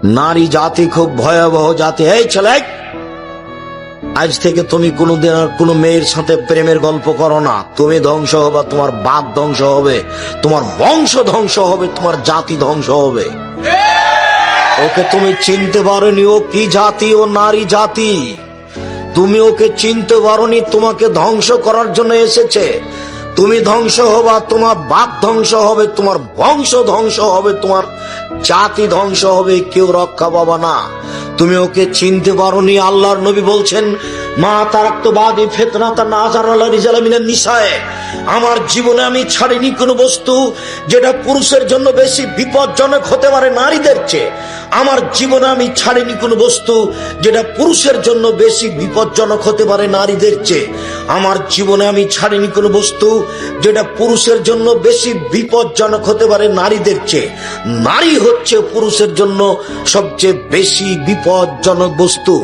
নারী জাতি খুব ভয়াবহ জাতি। এই ছেলে, আজ থেকে তুমি কোনোদিন আর কোনো মেয়ের সাথে প্রেমের গল্প করো না। তুমি ধ্বংস হবে, তোমার বাপ ধ্বংস হবে, তোমার বংশ ধ্বংস হবে, তোমার জাতি ধ্বংস হবে। ওকে তুমি চিনতে পারোনি, ও কি জাতি, ও নারী জাতি। তুমি ওকে চিনতে পারোনি, তোমাকে ধ্বংস করার জন্য এসেছে। তুমি ধ্বংস হবা, তোমার বাপ ধ্বংস হবে, তোমার বংশ ধ্বংস হবে, তোমার জাতি ধ্বংস হবে, কেউ রক্ষা পাবা না। তুমি ওকে চিনতে পারোনি। আল্লাহর নবী বলছেন, মা তারাক্তু বাদি ফিতনাতান আযারা আলা রিজালি মিনান নিসায়ে, আমার জীবনে আমি ছাড়িনি কোনো বস্তু যেটা পুরুষের জন্য বেশি বিপজ্জনক হতে পারে নারীদের চেয়ে। আমার জীবনে আমি ছাড়িনি কোনো বস্তু যেটা পুরুষের জন্য বেশি বিপজ্জনক হতে পারে নারীদের চেয়ে। আমার জীবনে আমি ছাড়িনি কোনো বস্তু যেটা পুরুষের জন্য বেশি বিপজ্জনক হতে পারে নারীদের চেয়ে। নারী হচ্ছে পুরুষের জন্য সবচেয়ে বেশি বিপজ্জনক বস্তু।